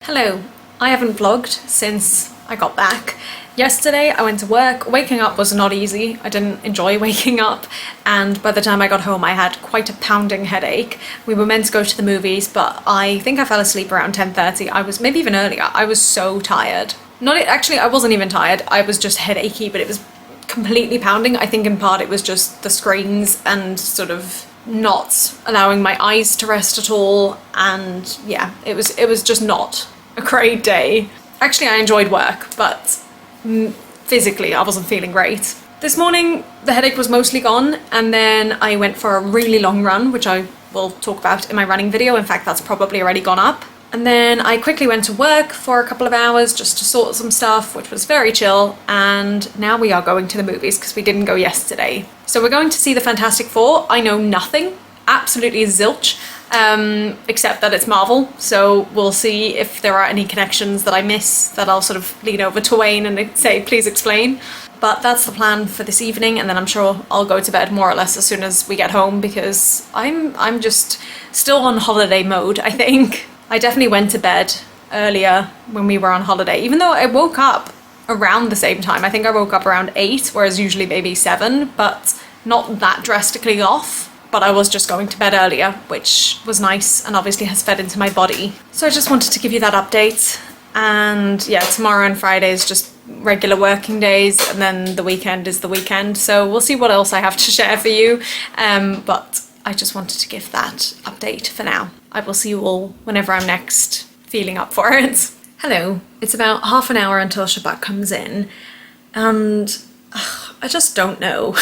Hello, I haven't vlogged since I got back. Yesterday I went to work. Waking up was not easy. I didn't enjoy waking up, and by the time I got home I had quite a pounding headache. We were meant to go to the movies, but I think I fell asleep around 10:30. I was maybe even earlier. I was so tired. Actually, I wasn't even tired. I was just headachy, but it was completely pounding. I think in part it was just the screens and sort of not allowing my eyes to rest at all, and yeah, it was just not a great day. Actually, I enjoyed work, but physically I wasn't feeling great. This morning the headache was mostly gone, and then I went for a really long run, which I will talk about in my running video. In fact, that's probably already gone up. And then I quickly went to work for a couple of hours just to sort some stuff, which was very chill, and now we are going to the movies because we didn't go yesterday. So we're going to see the Fantastic Four. I know nothing, absolutely zilch, except that it's Marvel, so we'll see if there are any connections that I miss that I'll sort of lean over to Wayne and say, please explain. But that's the plan for this evening, and then I'm sure I'll go to bed more or less as soon as we get home, because I'm just still on holiday mode, I think. I definitely went to bed earlier when we were on holiday, even though I woke up around the same time. I think I woke up around 8, whereas usually maybe 7, but not that drastically off. But I was just going to bed earlier, which was nice and obviously has fed into my body. So I just wanted to give you that update. And yeah, tomorrow and Friday is just regular working days, and then the weekend is the weekend. So we'll see what else I have to share for you. But I just wanted to give that update for now. I will see you all whenever I'm next feeling up for it. Hello, it's about half an hour until Shabbat comes in, and I just don't know.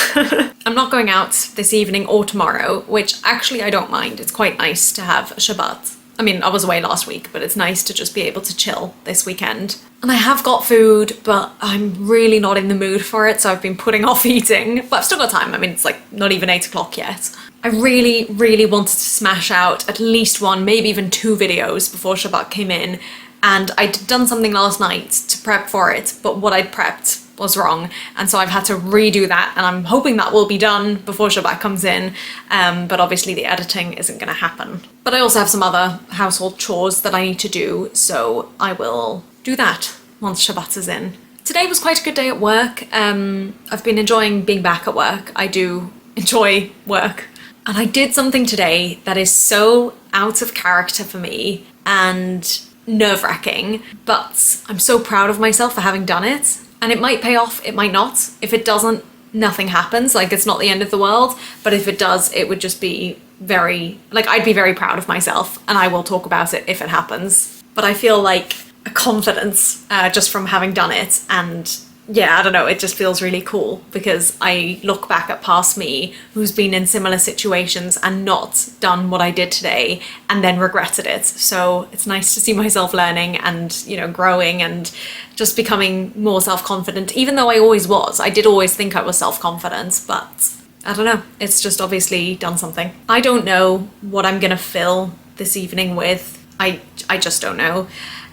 I'm not going out this evening or tomorrow, which actually I don't mind. It's quite nice to have a Shabbat. I mean, I was away last week, but it's nice to just be able to chill this weekend. And I have got food, but I'm really not in the mood for it, so I've been putting off eating. But I've still got time. I mean, it's like not even 8 o'clock yet. I really wanted to smash out at least one, maybe even 2 videos before Shabbat came in. And I'd done something last night to prep for it, but what I'd prepped was wrong, and so I've had to redo that, and I'm hoping that will be done before Shabbat comes in, but obviously the editing isn't going to happen. But I also have some other household chores that I need to do, so I will do that once Shabbat is in. Today was quite a good day at work. I've been enjoying being back at work. I do enjoy work. And I did something today that is so out of character for me and nerve-wracking, but I'm so proud of myself for having done it. And it might pay off, it might not. If it doesn't, nothing happens. Like, it's not the end of the world. But if it does, it would just be I'd be very proud of myself, and I will talk about it if it happens. But I feel like a confidence just from having done it, and yeah, I don't know, it just feels really cool because I look back at past me who's been in similar situations and not done what I did today and then regretted it. So it's nice to see myself learning and, you know, growing and just becoming more self-confident, even though I always was. I did always think I was self-confident, but I don't know, it's just obviously done something. I don't know what I'm gonna fill this evening with. I just don't know.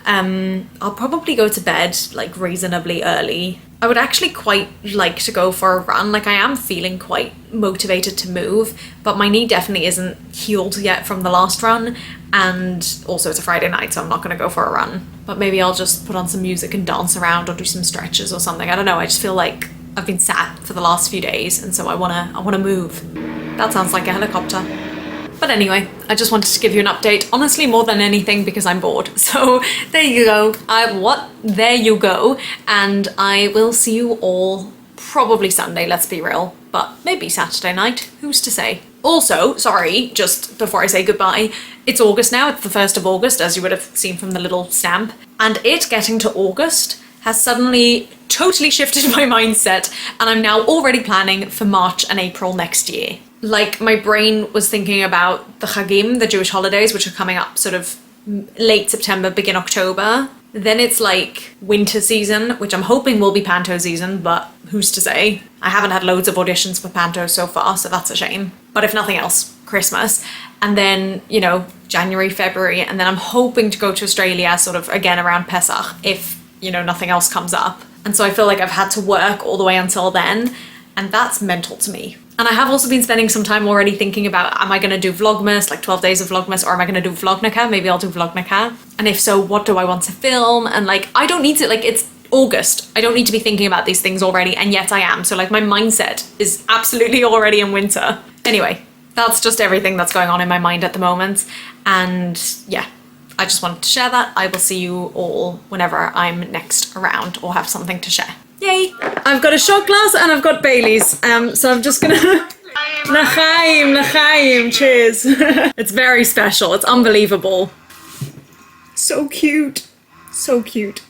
I'll probably go to bed like reasonably early. I would actually quite like to go for a run. Like, I am feeling quite motivated to move, but my knee definitely isn't healed yet from the last run, and also it's a Friday night, so I'm not going to go for a run. But maybe I'll just put on some music and dance around or do some stretches or something. I don't know, I just feel like I've been sat for the last few days, and so I wanna move. That sounds like a helicopter. But anyway, I just wanted to give you an update, honestly more than anything because I'm bored. So there you go. There you go. And I will see you all probably Sunday, let's be real, but maybe Saturday night, who's to say? Also, sorry, just before I say goodbye, it's August now, it's the 1st of August, as you would have seen from the little stamp, and it getting to August has suddenly totally shifted my mindset, and I'm now already planning for March and April next year. Like, my brain was thinking about the Chagim, the Jewish holidays, which are coming up sort of late September, begin October. Then it's like winter season, which I'm hoping will be Panto season, but who's to say? I haven't had loads of auditions for Panto so far, so that's a shame. But if nothing else, Christmas. And then, you know, January, February, and then I'm hoping to go to Australia sort of again around Pesach if, you know, nothing else comes up. And so I feel like I've had to work all the way until then, and that's mental to me. And I have also been spending some time already thinking about, am I going to do Vlogmas, like 12 days of Vlogmas, or am I going to do Vlognica? Maybe I'll do Vlognica. And if so, what do I want to film? And like, I don't need to, like, it's August. I don't need to be thinking about these things already, and yet I am. So like my mindset is absolutely already in winter. Anyway, that's just everything that's going on in my mind at the moment. And yeah, I just wanted to share that. I will see you all whenever I'm next around or have something to share. Yay! I've got a shot glass and I've got Bailey's. So I'm just gonna... L'chaim, l'chaim, cheers. It's very special. It's unbelievable. So cute. So cute.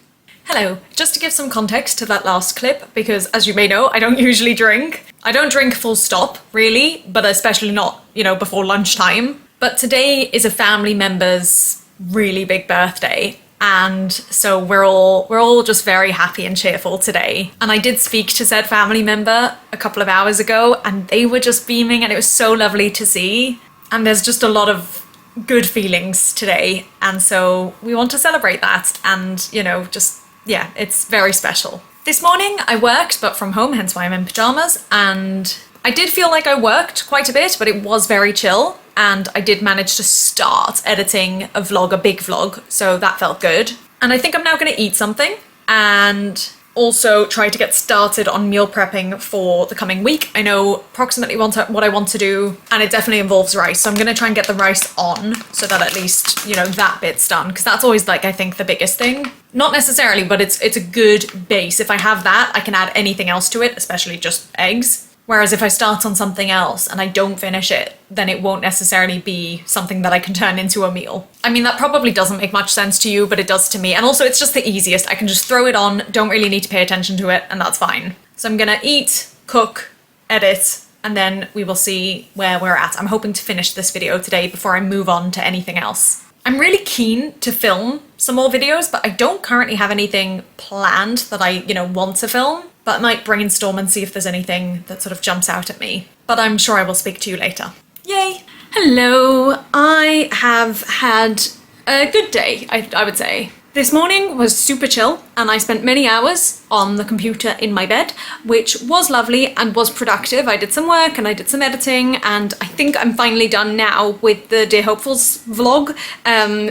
Hello. Just to give some context to that last clip, because as you may know, I don't usually drink. I don't drink full stop, really, but especially not, you know, before lunchtime. But today is a family member's really big birthday. And so we're all just very happy and cheerful today. And I did speak to said family member a couple of hours ago, and they were just beaming, and it was so lovely to see. And there's just a lot of good feelings today. And so we want to celebrate that. And, you know, just, yeah, it's very special. This morning I worked, but from home, hence why I'm in pajamas. And I did feel like I worked quite a bit, but it was very chill. And I did manage to start editing a vlog, a big vlog, so that felt good. And I think I'm now going to eat something and also try to get started on meal prepping for the coming week. I know approximately what I want to do, and it definitely involves rice, so I'm going to try and get the rice on so that at least, you know, that bit's done, because that's always, like, I think the biggest thing. Not necessarily, but it's a good base. If I have that, I can add anything else to it, especially just eggs. Whereas if I start on something else and I don't finish it, then it won't necessarily be something that I can turn into a meal. I mean, that probably doesn't make much sense to you, but it does to me. And also it's just the easiest. I can just throw it on, don't really need to pay attention to it, and that's fine. So I'm gonna eat, cook, edit, and then we will see where we're at. I'm hoping to finish this video today before I move on to anything else. I'm really keen to film some more videos, but I don't currently have anything planned that I, you know, want to film. But I might brainstorm and see if there's anything that sort of jumps out at me. But I'm sure I will speak to you later. Yay! Hello! I have had a good day, I would say. This morning was super chill, and I spent many hours on the computer in my bed, which was lovely and was productive. I did some work and I did some editing, and I think I'm finally done now with the Dear Hopefuls vlog.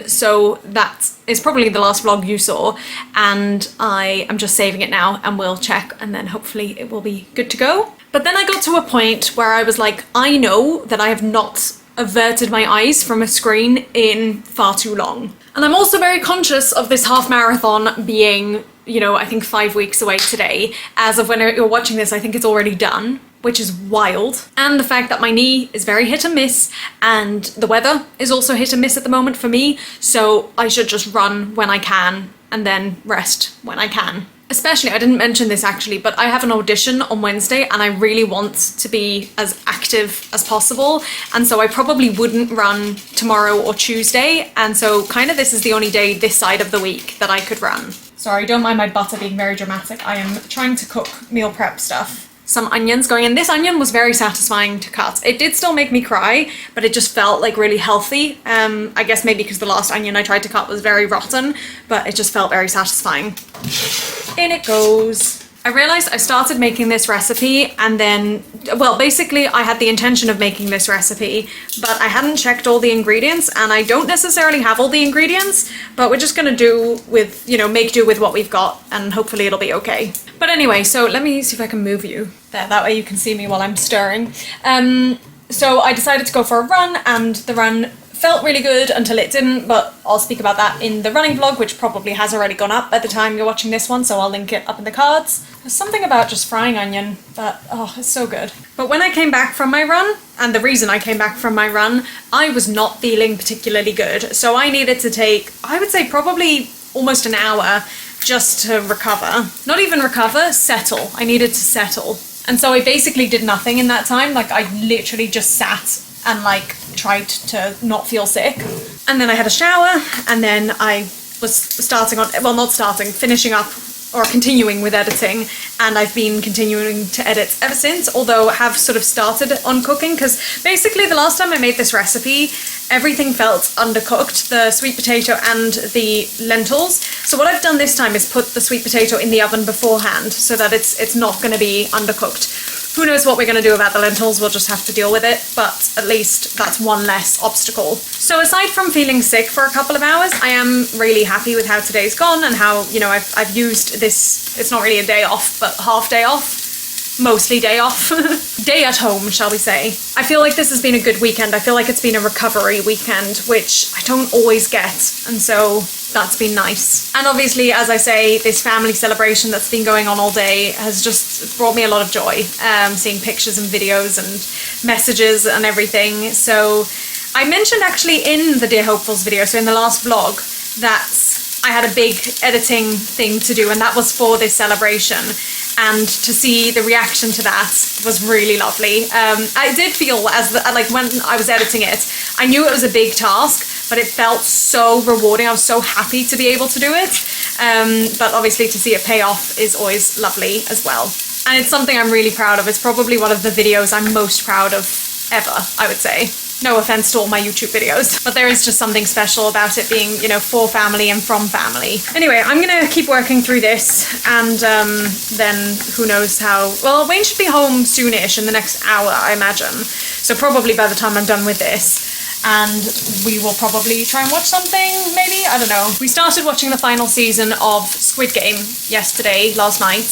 So that is probably the last vlog you saw, and I am just saving it now and we'll check, and then hopefully it will be good to go. But then I got to a point where I was like, I know that I have not averted my eyes from a screen in far too long. And I'm also very conscious of this half marathon being, you know, I think 5 weeks away today. As of when you're watching this, I think it's already done, which is wild. And the fact that my knee is very hit and miss, and the weather is also hit and miss at the moment for me. So I should just run when I can and then rest when I can. Especially, I didn't mention this actually, but I have an audition on Wednesday and I really want to be as active as possible. And so I probably wouldn't run tomorrow or Tuesday. And so kind of this is the only day this side of the week that I could run. Sorry, don't mind my butter being very dramatic. I am trying to cook meal prep stuff. Some onions going in. This onion was very satisfying to cut. It did still make me cry, but it just felt like really healthy. I guess maybe because the last onion I tried to cut was very rotten, but it just felt very satisfying. In it goes. I realized I started making this recipe and then, well, basically I had the intention of making this recipe, but I hadn't checked all the ingredients, and I don't necessarily have all the ingredients, but we're just gonna do with, you know, make do with what we've got, and hopefully it'll be okay. But anyway, so let me see if I can move you there, that way you can see me while I'm stirring. So I decided to go for a run, and the run felt really good until it didn't, but I'll speak about that in the running vlog, which probably has already gone up by the time you're watching this one, so I'll link it up in the cards. There's something about just frying onion, but oh, it's so good. But when I came back from my run, and the reason I came back from my run, I was not feeling particularly good. So I needed to take, I would say probably almost an hour just to recover. Not even recover, settle. I needed to settle. And so I basically did nothing in that time. Like I literally just sat and like tried to not feel sick. And then I had a shower, and then I was finishing up or continuing with editing, and I've been continuing to edit ever since, although I have sort of started on cooking, because basically the last time I made this recipe, everything felt undercooked, the sweet potato and the lentils. So what I've done this time is put the sweet potato in the oven beforehand so that it's not going to be undercooked. Who knows what we're going to do about the lentils, we'll just have to deal with it, but at least that's one less obstacle. So aside from feeling sick for a couple of hours, I am really happy with how today's gone and how, you know, I've used this, it's not really a day off, but half day off. Mostly day off. Day at home, shall we say. I feel like this has been a good weekend. I feel like it's been a recovery weekend, which I don't always get, and so that's been nice. And obviously, as I say, this family celebration that's been going on all day has just brought me a lot of joy, seeing pictures and videos and messages and everything. So I mentioned actually in the Dear Hopefuls video, so in the last vlog, that I had a big editing thing to do, and that was for this celebration. And to see the reaction to that was really lovely. I did feel like when I was editing it, I knew it was a big task, but it felt so rewarding. I was so happy to be able to do it. But obviously to see it pay off is always lovely as well. And it's something I'm really proud of. It's probably one of the videos I'm most proud of ever, I would say. No offense to all my YouTube videos, but there is just something special about it being, you know, for family and from family. Anyway, I'm gonna keep working through this, and then who knows how... Well, Wayne should be home soonish, in the next hour, I imagine. So probably by the time I'm done with this, and we will probably try and watch something, maybe? I don't know. We started watching the final season of Squid Game last night,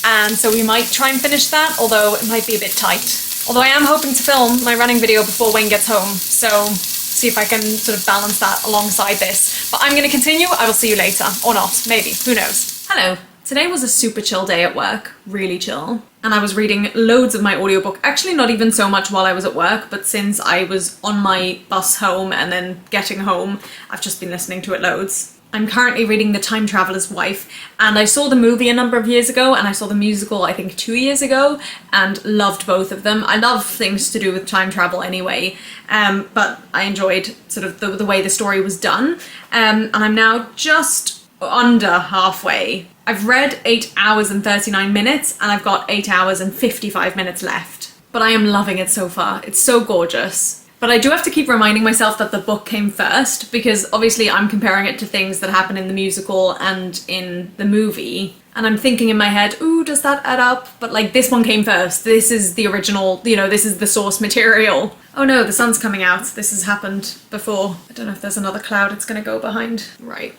and so we might try and finish that, although it might be a bit tight. Although I am hoping to film my running video before Wayne gets home, so see if I can sort of balance that alongside this. But I'm going to continue. I will see you later. Or not. Maybe. Who knows? Hello. Today was a super chill day at work. Really chill. And I was reading loads of my audiobook. Actually, not even so much while I was at work, but since I was on my bus home and then getting home, I've just been listening to it loads. I'm currently reading The Time Traveler's Wife, and I saw the movie a number of years ago, and I saw the musical I think 2 years ago, and loved both of them. I love things to do with time travel anyway, but I enjoyed sort of the way the story was done, and I'm now just under halfway. I've read 8 hours and 39 minutes, and I've got 8 hours and 55 minutes left. But I am loving it so far. It's so gorgeous. But I do have to keep reminding myself that the book came first, because obviously I'm comparing it to things that happen in the musical and in the movie. And I'm thinking in my head, ooh, does that add up? But like, this one came first. This is the original, you know, this is the source material. Oh no, the sun's coming out. This has happened before. I don't know if there's another cloud it's gonna go behind. Right.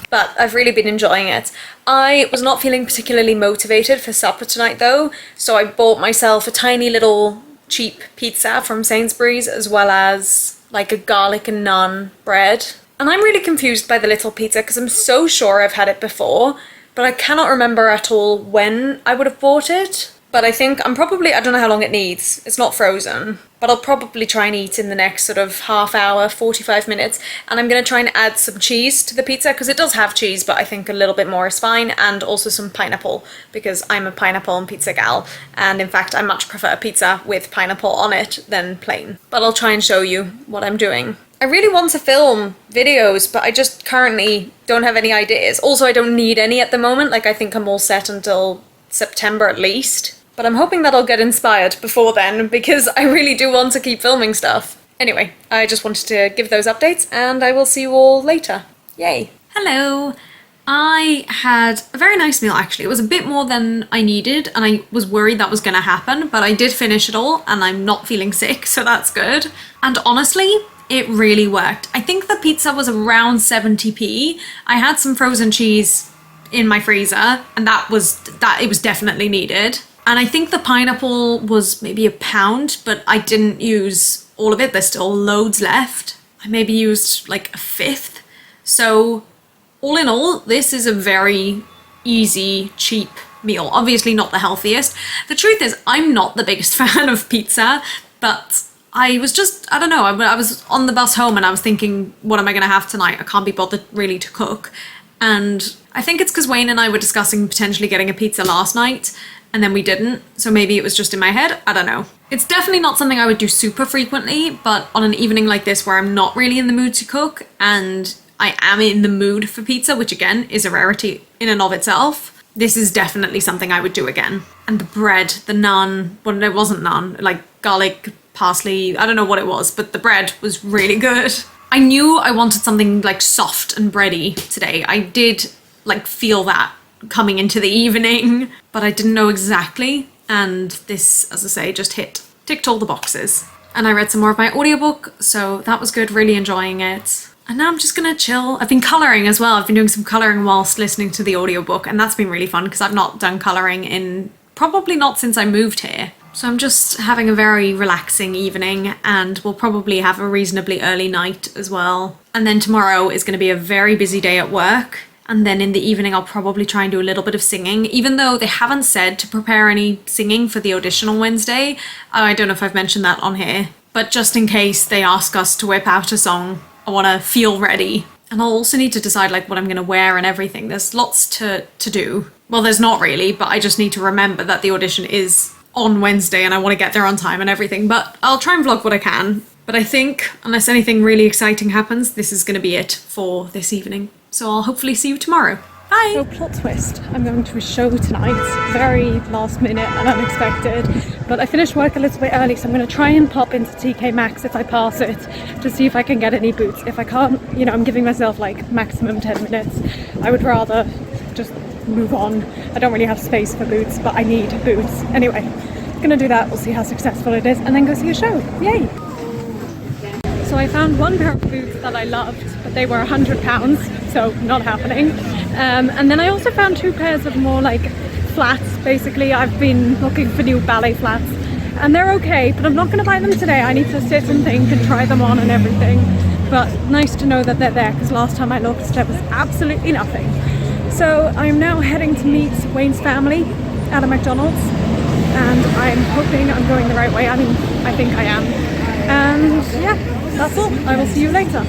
But I've really been enjoying it. I was not feeling particularly motivated for supper tonight though, so I bought myself a tiny little cheap pizza from Sainsbury's, as well as like a garlic and naan bread. And I'm really confused by the little pizza because I'm so sure I've had it before, but I cannot remember at all when I would have bought it. But I think I don't know how long it needs. It's not frozen, but I'll probably try and eat in the next sort of half hour, 45 minutes. And I'm going to try and add some cheese to the pizza, because it does have cheese, but I think a little bit more is fine. And also some pineapple, because I'm a pineapple and pizza gal. And in fact, I much prefer pizza with pineapple on it than plain. But I'll try and show you what I'm doing. I really want to film videos, but I just currently don't have any ideas. Also, I don't need any at the moment. Like, I think I'm all set until September at least. But I'm hoping that I'll get inspired before then, because I really do want to keep filming stuff. Anyway, I just wanted to give those updates, and I will see you all later. Yay. Hello. I had a very nice meal actually. It was a bit more than I needed, and I was worried that was going to happen, but I did finish it all, and I'm not feeling sick, so that's good. And honestly, it really worked. I think the pizza was around 70p. I had some frozen cheese in my freezer, and it was definitely needed. And I think the pineapple was maybe £1, but I didn't use all of it. There's still loads left. I maybe used like 1/5. So all in all, this is a very easy, cheap meal. Obviously not the healthiest. The truth is, I'm not the biggest fan of pizza, but I was just, I don't know, I was on the bus home and I was thinking, what am I going to have tonight? I can't be bothered really to cook. And I think it's because Wayne and I were discussing potentially getting a pizza last night, and then we didn't, so maybe it was just in my head, I don't know. It's definitely not something I would do super frequently, but on an evening like this where I'm not really in the mood to cook, and I am in the mood for pizza, which again is a rarity in and of itself, this is definitely something I would do again. And the bread, the naan, well, it wasn't naan, like garlic, parsley, I don't know what it was, but the bread was really good. I knew I wanted something like soft and bready today. I did like feel that coming into the evening, but I didn't know exactly. and this, as I say, just ticked all the boxes. And I read some more of my audiobook, so that was good, really enjoying it. And now I'm just gonna chill. I've been colouring as well. I've been doing some colouring whilst listening to the audiobook, and that's been really fun because I've not done colouring in probably not since I moved here. So I'm just having a very relaxing evening, and we'll probably have a reasonably early night as well. And then tomorrow is going to be a very busy day at work. And then in the evening, I'll probably try and do a little bit of singing, even though they haven't said to prepare any singing for the audition on Wednesday. I don't know if I've mentioned that on here, but just in case they ask us to whip out a song, I want to feel ready. And I'll also need to decide like what I'm going to wear and everything. There's lots to do. Well, there's not really, but I just need to remember that the audition is on Wednesday and I want to get there on time and everything. But I'll try and vlog what I can. But I think, unless anything really exciting happens, this is going to be it for this evening. So I'll hopefully see you tomorrow. Bye! So plot twist, I'm going to a show tonight. Very last minute and unexpected. But I finished work a little bit early, so I'm going to try and pop into TK Maxx if I pass it to see if I can get any boots. If I can't, you know, I'm giving myself like maximum 10 minutes. I would rather just move on. I don't really have space for boots, but I need boots. Anyway, I'm gonna do that. We'll see how successful it is and then go see a show. Yay! So I found one pair of boots that I loved, but they were £100, so not happening. And then I also found two pairs of more like flats. Basically, I've been looking for new ballet flats and they're okay, but I'm not gonna buy them today. I need to sit and think and try them on and everything. But nice to know that they're there, because last time I looked there was absolutely nothing. So I'm now heading to meet Wayne's family at a McDonald's, and I'm hoping I'm going the right way. I mean, I think I am. And yeah, that's all. I will see you later.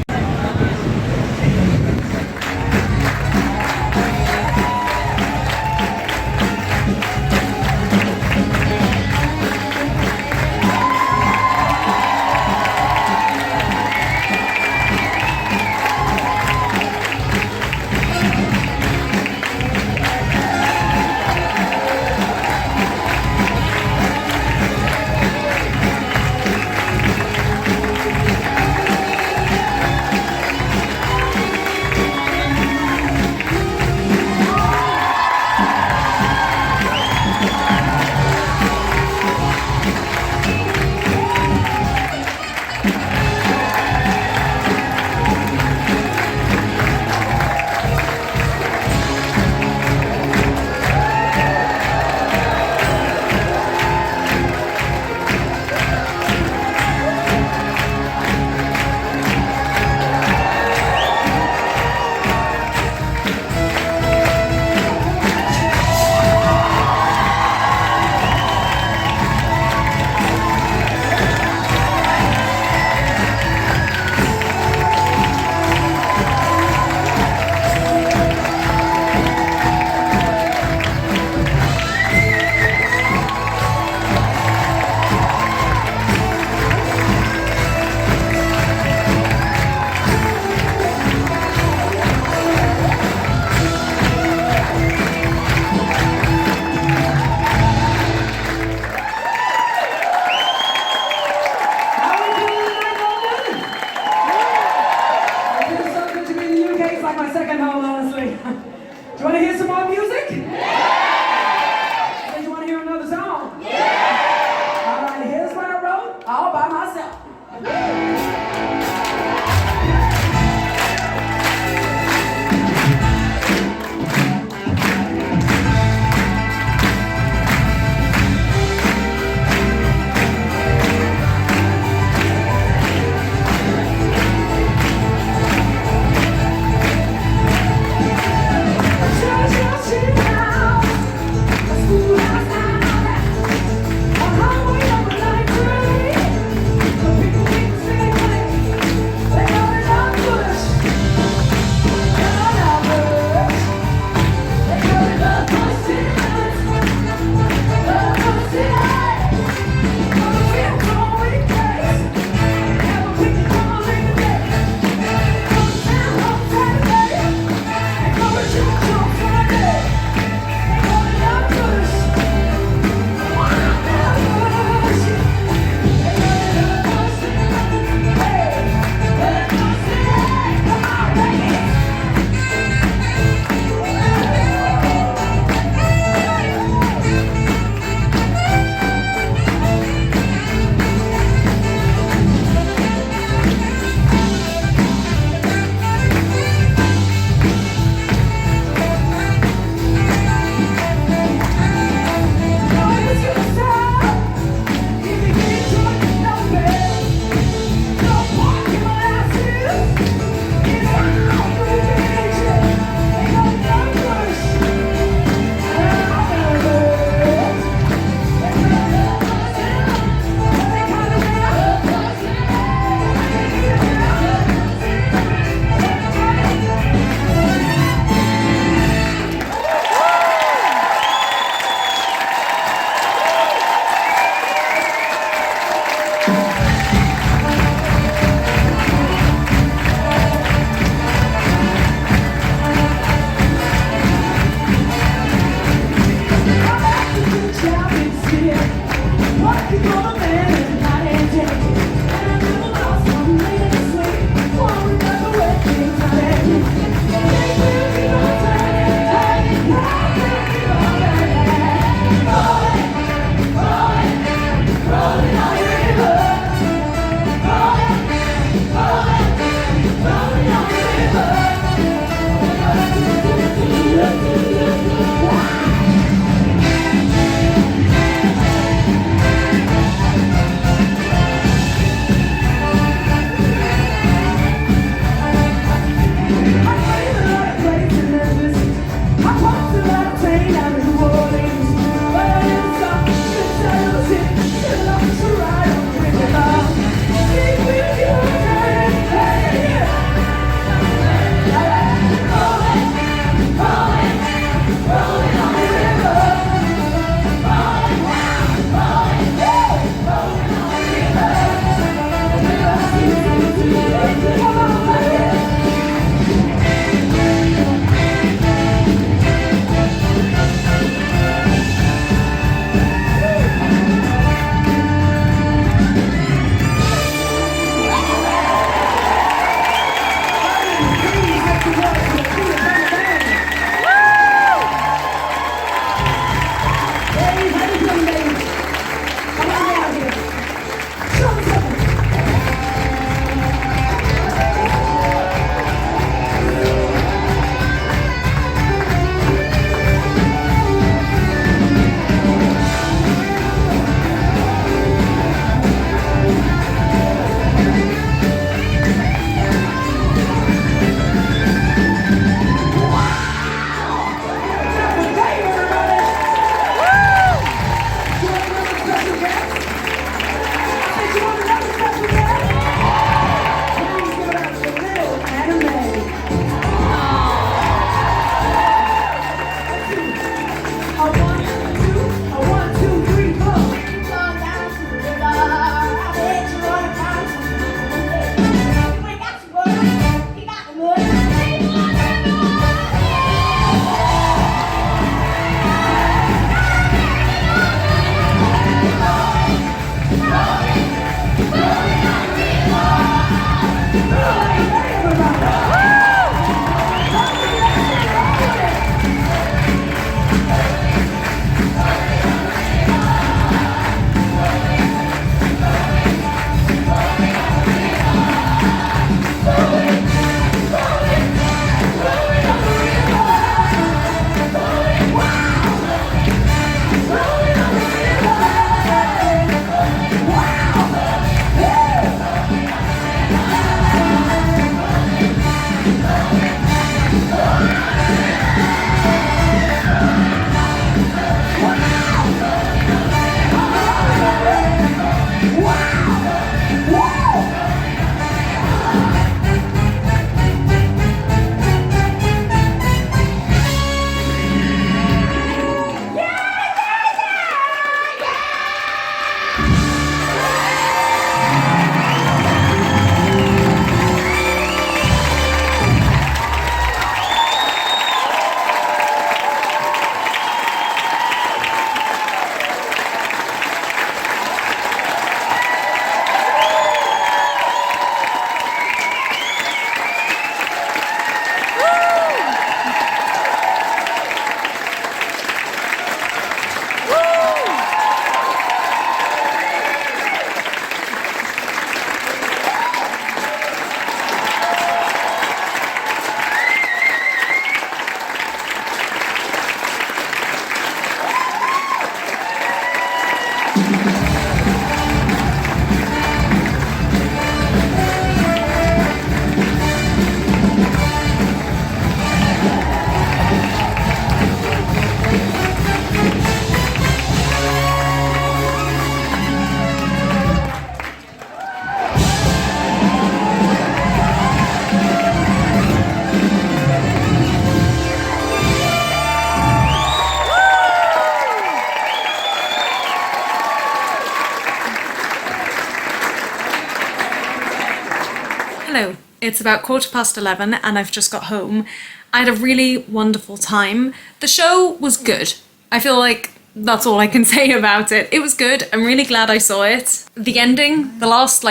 Hello, it's about 11:15 and I've just got home. I had a really wonderful time. The show was good. I feel like that's all I can say about it. It was good. I'm really glad I saw it. The ending, the last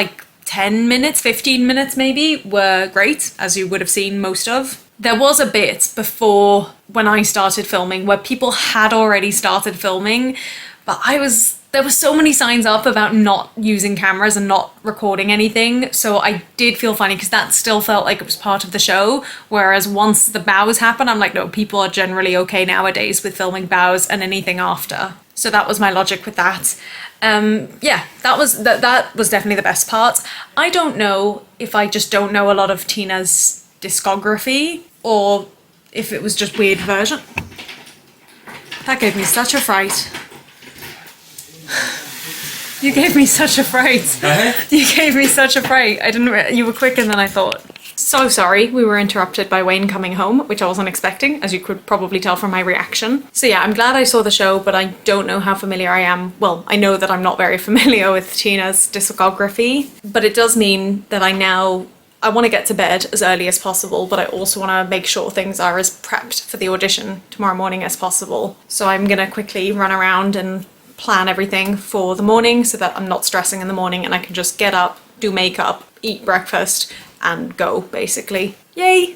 10 minutes, 15 minutes maybe, were great, as you would have seen most of. There was a bit before when I started filming where people had already started filming, but there were so many signs up about not using cameras and not recording anything, so I did feel funny because that still felt like it was part of the show, whereas once the bows happened, I'm like, no, people are generally okay nowadays with filming bows and anything after. So that was my logic with that. Yeah, that was definitely the best part. I don't know if I just don't know a lot of Tina's discography or if it was just weird version. That gave me such a fright. You gave me such a fright. You gave me such a fright. You were quicker than I thought. So sorry we were interrupted by Wayne coming home, which I wasn't expecting, as you could probably tell from my reaction. So yeah, I'm glad I saw the show, but I don't know how familiar I am. Well, I know that I'm not very familiar with Tina's discography, but it does mean that I want to get to bed as early as possible, but I also want to make sure things are as prepped for the audition tomorrow morning as possible. So I'm gonna quickly run around and plan everything for the morning so that I'm not stressing in the morning and I can just get up, do makeup, eat breakfast, and go, basically. Yay!